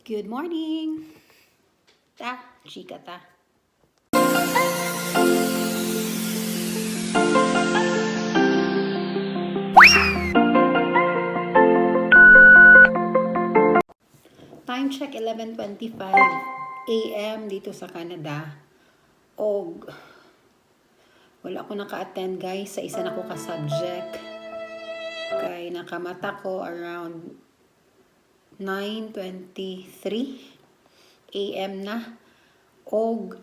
Good morning! Ta, chika ta. Time check 11:25 AM dito sa Canada. Og wala ko naka-attend guys sa isa na ko ka-subject. Kay nakamata ko around 9:23 AM na. Og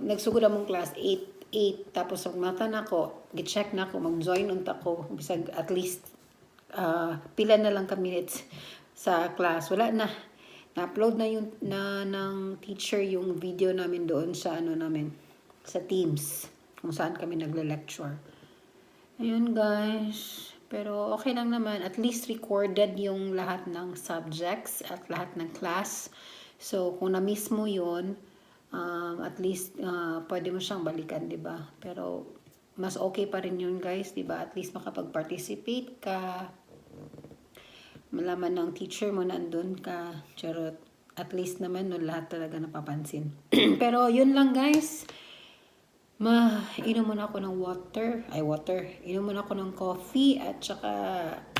nagsugod among class 8 tapos mata na ko, gi-check na ko, mag-join unta ko bisag at least pila na lang ka minutes sa class. Wala na. Na-upload na yung ng teacher yung video namin doon sa namin sa Teams kung saan kami nagle-lecture. Ayun guys. Pero okay lang naman. At least recorded yung lahat ng subjects at lahat ng class. So, kung na-miss mo yun, at least pwede mo siyang balikan, diba? Pero, mas okay pa rin yun guys, diba? At least makapag-participate ka. Malaman ng teacher mo nandun ka. Charot. At least naman, no, lahat talaga napapansin. Pero, yun lang guys. Inom muna ako ng water. Inom muna ako ng coffee at saka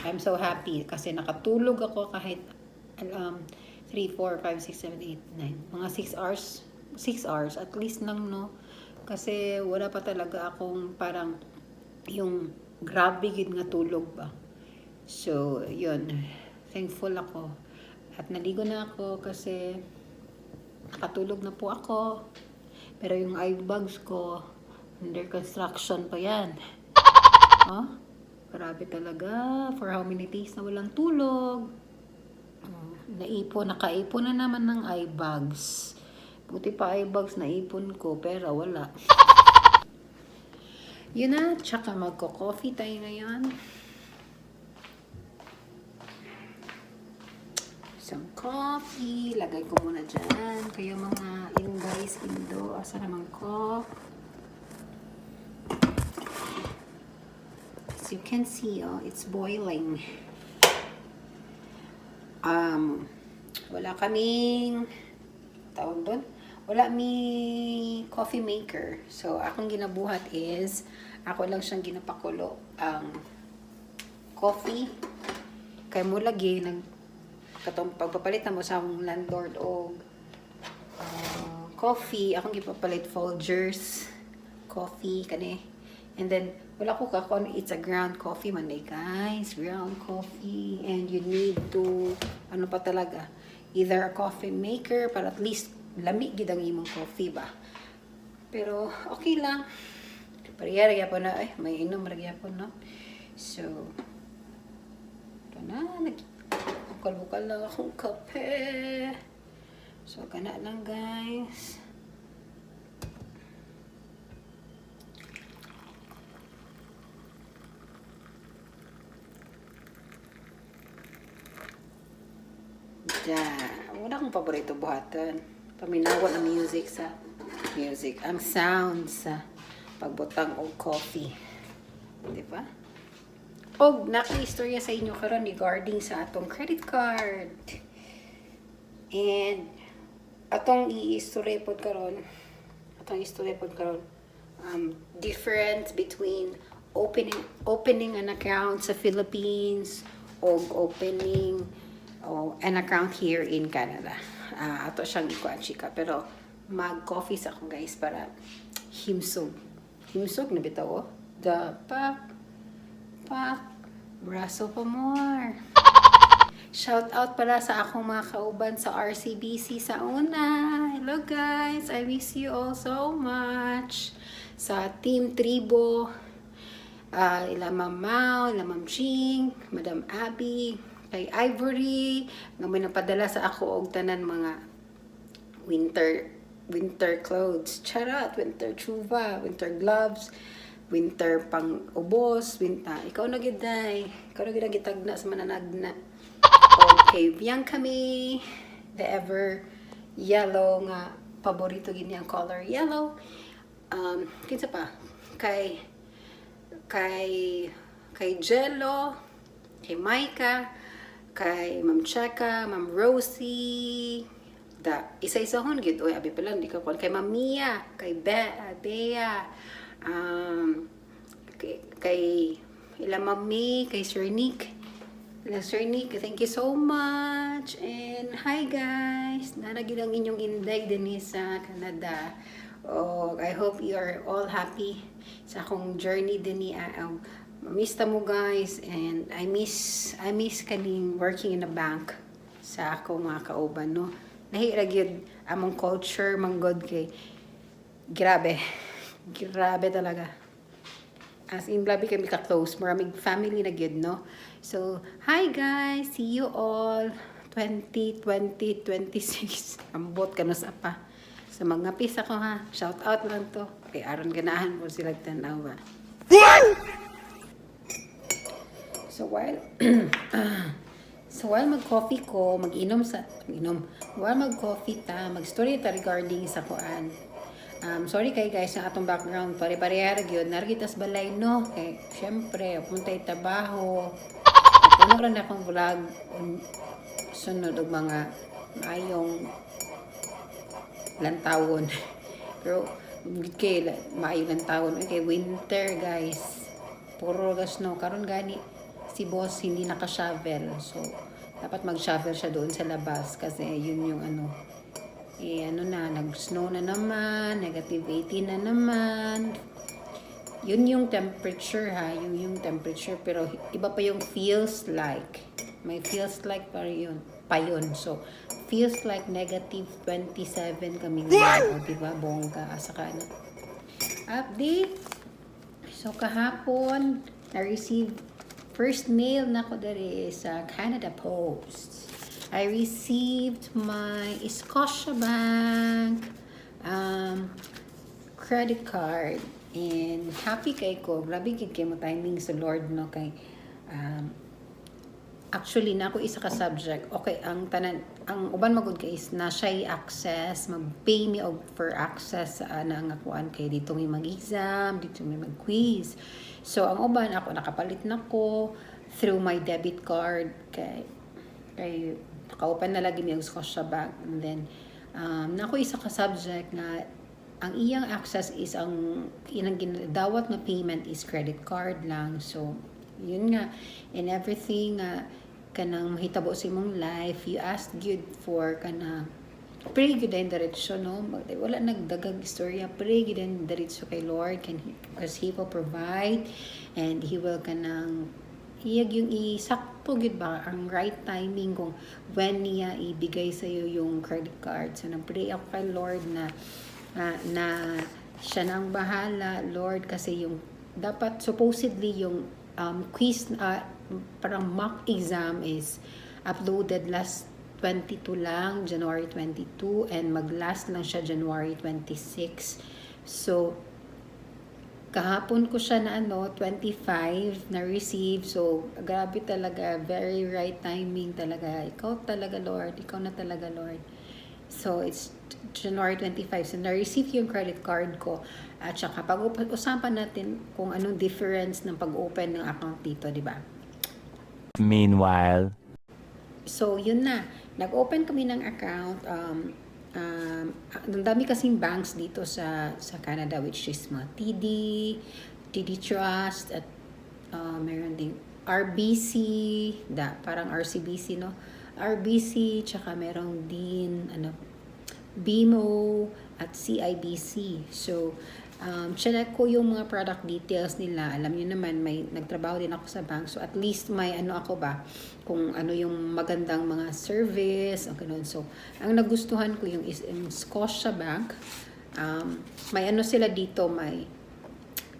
I'm so happy kasi nakatulog ako kahit 3, 4, 5, 6, 7, 8, 9. Mga 6 hours. 6 hours at least lang, no? Kasi wala pa talaga akong parang yung grabe gid nga tulog ba. So, yun. Thankful ako. At naligo na ako kasi nakatulog na po ako. Pero yung eye bags ko, under construction pa yan. Oh, grabe talaga. For how many days na walang tulog. Nakaipon na naman ng eye bags. Buti pa eye bags naipon ko, pero wala. Yun na, tsaka magko-coffee tayo ngayon. Some coffee. Lagay ko muna dyan. Kayo mga guys, Indo. Asa naman ko? As you can see, it's boiling. Wala kaming tawag doon. Wala mi coffee maker. So, akong ginabuhat is ako lang siyang ginapakulo ang coffee. Kay mo lagi katong pagpapalitan mo sa akong landlord o coffee, akong gipapalit Folgers coffee kani. And then wala ko kakon, it's a ground coffee man guys, ground coffee, and you need to pa talaga, either a coffee maker para at least lami gid ang imong coffee ba. Pero okay lang. Pariyara gyapon na may inom ra gyapon no. So ito na, bukal-bukal lang akong kape. So, kana lang guys. Wala akong paborito buhatan. Paminawa ang ang sound sa pagbutang o coffee. Diba? Og naki-istorya sa inyo karon regarding sa atong credit card. And atong i-istorya pod karon. Difference between opening an account sa Philippines o opening an account here in Canada. Ato siyang ikuan chika, pero mag-coffee sa ako guys para himsog na bitaw braso pa more. Shout out pala sa akong mga kauban sa RCBC sa una. Hello guys, I miss you all so much. Sa Team Tribo, ila Ma'am Mau, ila Ma'am Ching, Madam Abby, kay Ivory, nga may napadala sa ako og tanan mga winter clothes. Charot, winter chuva, winter gloves, winter pang ubos, ikaw na giday. Ikaw na giday gitagna sa mananagna. Okay, biyang kami the ever yellow nga paborito gid niyang color yellow. Kinsa pa? Kay Jello, kay Maika, kay Ma'am Cheka, Ma'am Rosie, isa-isa hon gid oy abi pala hindi ka kon kay Ma'am Mia, kay Bea, kay ila Ma'am May, kay Sir Nick. Sir Nick, thank you so much. And hi guys, naragid ang inyong inday din sa Canada. Oh, I hope you are all happy sa akong journey din ni Miss mo guys, and I miss kaning working in a bank sa ako mga kauban, no. Nahira gyud among culture manggod kay grabe talaga, as in grabe kami ka-close, maraming family na gyud, no. So hi guys, see you all 2026 ambot kanos apa sa mga pisa ko ha, shout out lang to kay aron ganahan mo sila tan-awa. So while mag-coffee ko, while mag-coffee ta, mag-story ta regarding sa kuan. Sorry kay guys sa atong background, pare-pareha gyud nargitas balay, no. Kay syempre puntay trabaho. Puno ra na akong vlog sunod og mga maayong lantawon. Pero kay maayong lantawon kay winter guys. Puro gas no karon gani si boss hindi naka-shovel, so dapat mag-shovel siya doon sa labas kasi yun yung nag-snow na naman, negative 18 na naman, yun yung temperature ha, yung temperature, pero iba pa yung feels like, may feels like pa yun, so feels like negative 27 kami ngayon, diba bongga, saka update. So kahapon na-receive first mail na ko dari sa Canada Post. I received my Scotiabank credit card, and happy kay ko. Grabe kay mo timing sa Lord, no, kay actually na ako isa ka subject. Okay, ang uban magud kay is na siya access, mag-pay me for access sa ang akuan kay dito may mag-exam, dito may mag-quiz. So ang uban ako nakapalit na ko through my debit card kay kaupan na lagi mi ang Scotiabank, and then nako isa ka subject nga ang iyang access is ang inang ginadawat na payment is credit card lang. So yun nga, and everything kanang mahitabo sa imong life, you ask good for kana pray good and diretso, no, wala nagdagang istorya, pray good and diretso kay Lord, because He will provide and He will kanang iyag yung isakto gud ba ang right timing kung when niya ibigay sa iyo yung credit card. So nagpray ako kay Lord na siya na ang bahala, Lord, kasi yung dapat supposedly yung quiz parang mock exam is uploaded last 22 lang, January 22, and mag-last lang siya January 26. So kahapon ko siya na 25 na receive. So grabe talaga, very right timing talaga. Ikaw talaga Lord, ikaw na talaga Lord. So it's January 25, so na-receive yung credit card ko. At saka pag-usapan natin kung anong difference ng pag-open ng account dito, di ba? Meanwhile, so yun na, nag-open kami ng account. Ang dami kasing banks dito sa Canada, which is mga TD Trust, at meron ding RBC, parang RCBC, no? RBC, tsaka meron din BMO at CIBC. So chinek ko yung mga product details nila. Alam niyo naman, may nagtrabaho din ako sa bank, so at least may ako ba kung ano yung magandang mga service o ganun. So ang nagustuhan ko yung Scotiabank. May sila dito,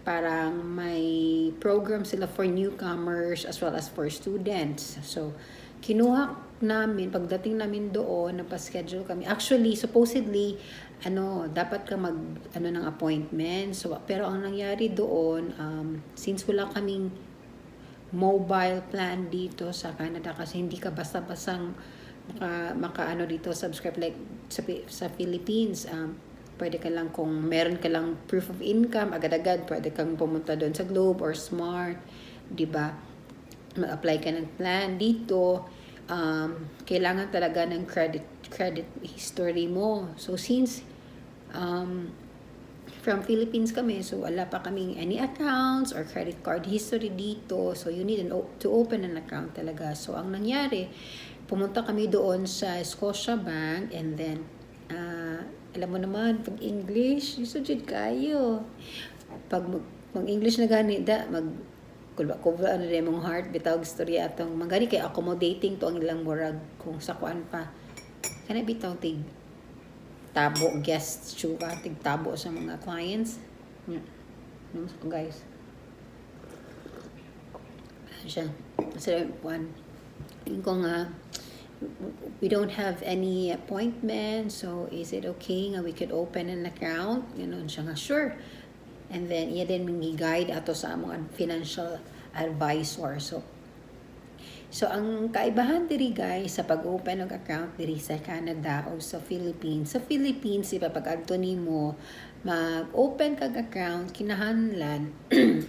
parang may program sila for newcomers as well as for students. So kinuha namin, pagdating namin doon, napaschedule kami. Actually, supposedly, dapat ka ng appointment. So, pero ang nangyari doon, since wala kaming mobile plan dito sa Canada, kasi hindi ka basta-bastang maka dito, subscribe like sa Philippines. Pwede ka lang, kung meron ka lang proof of income, agad-agad, pwede kang pumunta doon sa Globe or Smart, di ba? Mag-apply ka ng plan dito. kailangan talaga ng credit history mo. So since from Philippines kami, so wala pa kaming any accounts or credit card history dito. So you need to open an account talaga. So ang nangyari, pumunta kami doon sa Scotiabank, and then alam mo naman, pag English, isujud kayo. Pag English na gani, kulba ano rin mong heart, bitawag story atong magani kay accommodating to ang ilang murag kung sa kuan pa. Kana bitaw tig tabo guests chuka tig tabo sa mga clients. Guys. Siya. Sa one. Kung we don't have any appointment, so is it okay nga we could open an account? Ganun siya nga, sure. And then, iya din may guide ato sa among financial advisor. So ang kaibahan diri guys sa pag-open ng account diri sa Canada o sa Philippines. Sa Philippines, ipapag-adto nimo mag-open kag account, kinahanglan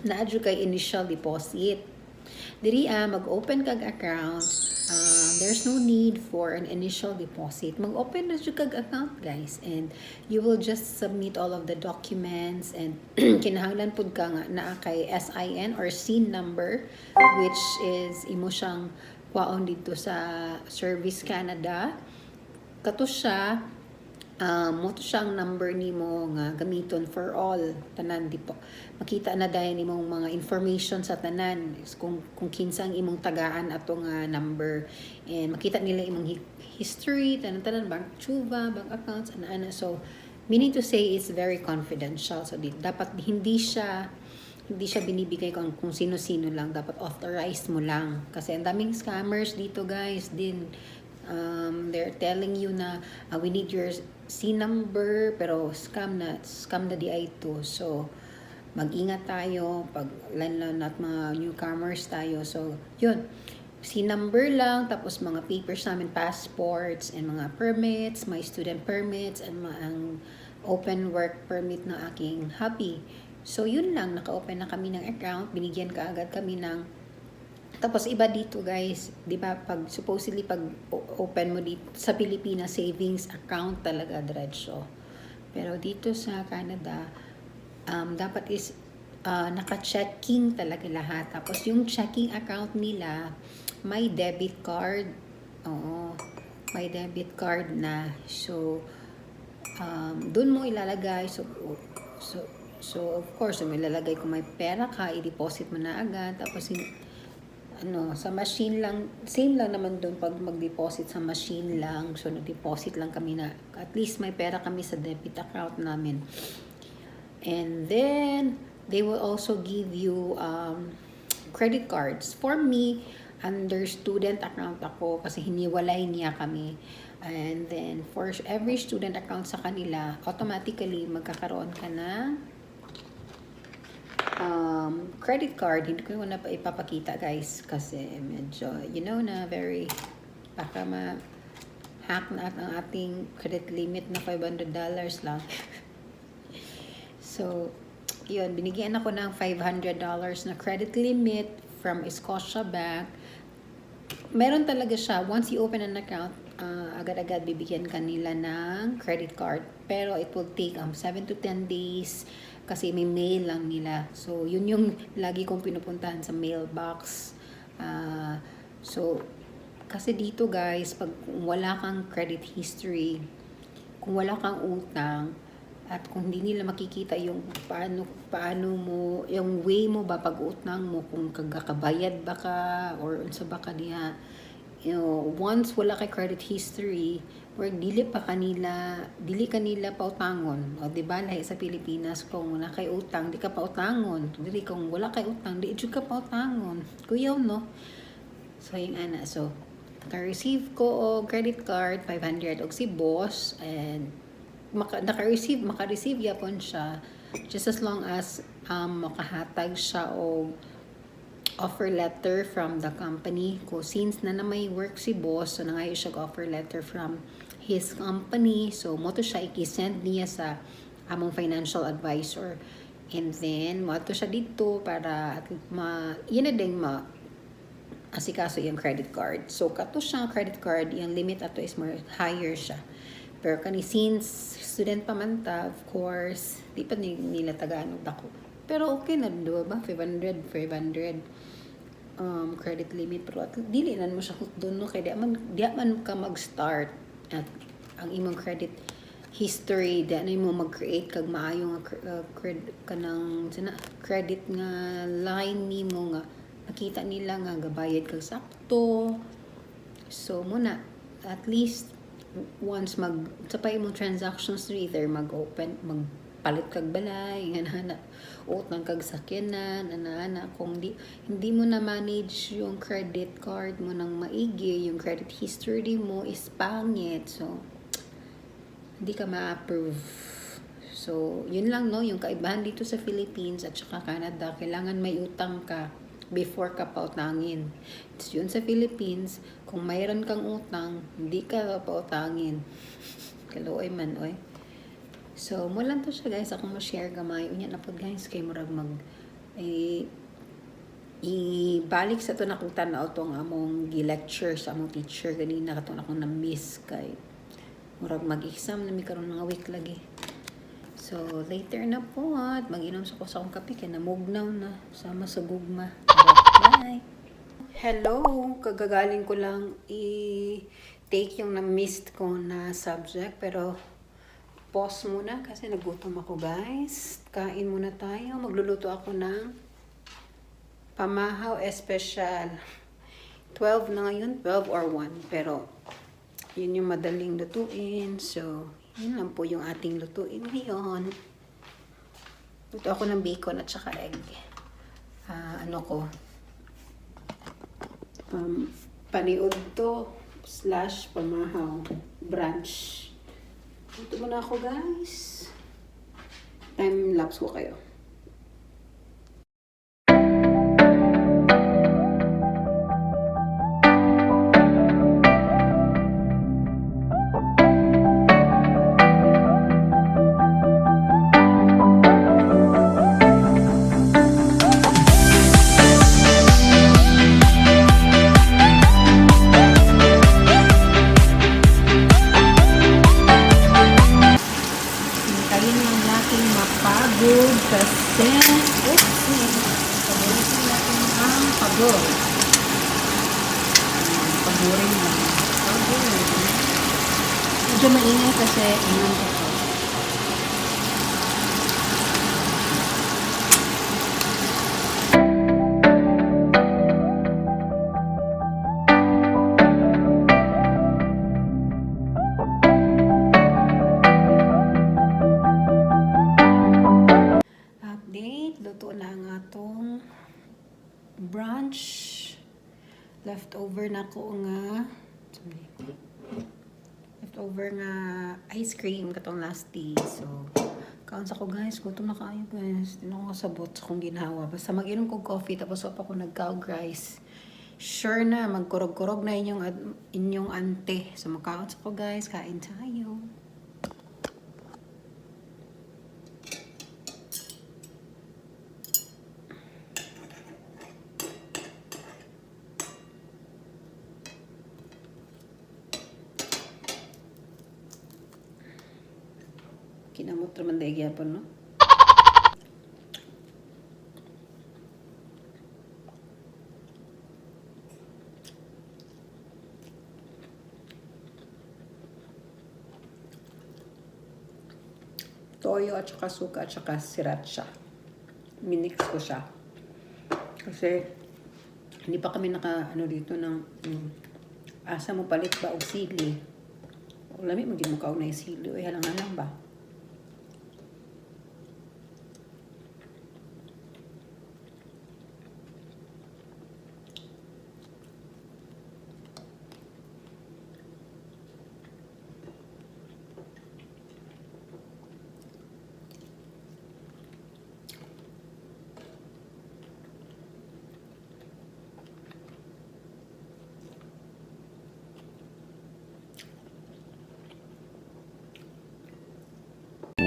na adyo kay initial deposit. Diri mag-open kag account, there's no need for an initial deposit. Mag-open na dyo kag account guys, and you will just submit all of the documents, and kinahanglan pud ka nga naa kay SIN or SIN number, which is imo siyang kwaon dito sa Service Canada. Kato siya, mo to siyang number nimo nga gamiton for all tanan, di po makita na dayon nimong mga information sa tanan kung kinsa ang imong tagaan ato nga number, and makita nila imong history tanan bank chuva, bank accounts ana. So meaning to say it's very confidential, so dapat hindi siya binibigay kung sino-sino lang, dapat authorized mo lang kasi ang daming scammers dito guys din. They're telling you na we need your C number, pero scam na di ito. So mag-ingat tayo pag lanlan at mga newcomers tayo. So yun, C number lang, tapos mga papers namin, passports and mga permits, my student permits, and ang open work permit ng aking hubby. So yun lang, naka-open na kami ng account, binigyan ka agad kami ng. Tapos iba dito guys, 'di ba, pag supposedly pag open mo dito sa Pilipinas, savings account talaga diretso. Pero dito sa Canada, dapat is naka-checking talaga lahat. Tapos yung checking account nila, may debit card. Oo, may debit card na. So doon mo ilalagay. So of course, may ilalagay kung may pera ka, i-deposit mo na agad. Tapos sa machine lang, same lang naman doon pag mag-deposit sa machine lang. So, nag-deposit lang kami na, at least may pera kami sa debit account namin. And then, they will also give you credit cards. For me, under student account ako kasi hiniwalay niya kami. And then, for every student account sa kanila, automatically magkakaroon ka na credit card. Hindi ko na ipapakita guys kasi medyo na very baka ma-hack na ang ating credit limit na $500 lang. So yun, binigyan ako ng $500 na credit limit from Scotiabank. Meron talaga siya, once you open an account, agad-agad bibigyan kanila ng credit card, pero it will take 7 to 10 days kasi may mail lang nila. So yun yung lagi kong pinupuntahan sa mailbox. So kasi dito guys, pag wala kang credit history, kung wala kang utang, at kung hindi nila makikita yung paano mo, yung way mo ba pag-utang mo, kung kagakabayad ba ka or unsa ba ka diha, once wala kay credit history, or dili kanila pautangon. O di ba lahi sa Pilipinas, kung wala kay utang di ka pautangon, dili kung wala kay utang di jud ka pautangon, kuyaw no. So yung so naka-receive ko og credit card 500 og si boss, and maka-receive yapon siya just as long as makahatag siya og offer letter from the company ko. Since na may work si boss, so nangayo siya offer letter from his company. So mo to siya i-send niya sa among financial advisor, and then mo to siya dito para at asikaso yung credit card. So kato siyang credit card, yung limit ato is more higher siya. Pero kani since student pa man ta, of course, di pa nila tagaan og dako. Pero okay na do ba 500 credit limit, pero at dili nan mo siya doon no kay di man ka mag-start at ang imong credit history di na mo mag-create kag maayo nga kanang credit nga line nimo nga nakita nila nga gabayad kag sakto. So muna at least once sapay mo transactions either mag-open magpalit kag balay nga utang kag sakyanan ana kung hindi mo na manage yung credit card mo nang maigi, yung credit history mo is pangit, so hindi ka ma-approve. So yun lang no yung kaibahan dito sa Philippines at saka Canada, kailangan may utang ka before ka pautangin. So, yun sa Philippines, kung mayroon kang utang, hindi ka pautangin. Kaluoy man, oy. So, mo lang to siya guys. Ako ma-share gamay. Unya na po guys, kay murag ibalik sa to na kung tanaw tong among gi-lecture sa among teacher. Ganina ka to na akong na-miss kay murag mag-exam na may karoon mga week lagi. So, later na po at mag-inom sa akong kape kaya namugnaw na sama sa gugma. Bye! Hello! Kagagaling ko lang i-take yung na-missed ko na subject pero pause muna kasi nagutom ako guys. Kain muna tayo. Magluluto ako ng pamahaw espesyal. 12 na ngayon, 12 or 1. Pero yun yung madaling lutuin. So, yun lang po yung ating lutuin ngayon. Luto ako ng bacon at saka egg. Paniud to / pamahaw brunch. Luto muna ako guys. Time lapse ko kayo. Pagod kasi paborin natin ang pagod. Paborin lang. Medyo maingay kasi inang ito. Luto na ang atong brunch. Leftover na ko nga ice cream katong last tea. So, kaon sa ko guys. Gutom na kayo guys. Hindi ko kasabot sa kong ginhawa. Basta mag-inom kong coffee tapos wap ako nag-cow rice. Sure na, magkurog-kurog na inyong ante. So, makaon sa ko guys. Kain tayo. Kinamot naman dahil gyapon, no? Toyo at saka suka at saka sriracha. Minix ko siya. Kasi hindi pa kami dito ng asa mo palit ba og sili. Lami maging mukaw na yung sili. Uy, halang-halang ba?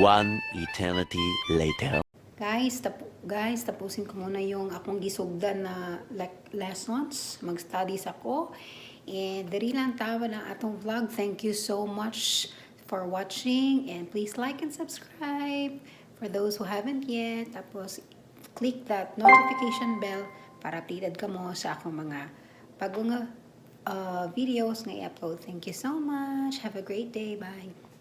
One eternity later. guys, tapusin ko muna yung akong gisugdan na lessons. Mag-studies ako. And diri lang tawa ng atong vlog. Thank you so much for watching. And please like and subscribe for those who haven't yet. Tapos, click that notification bell para updated ka mo sa akong mga bagong videos na i-upload. Thank you so much. Have a great day. Bye.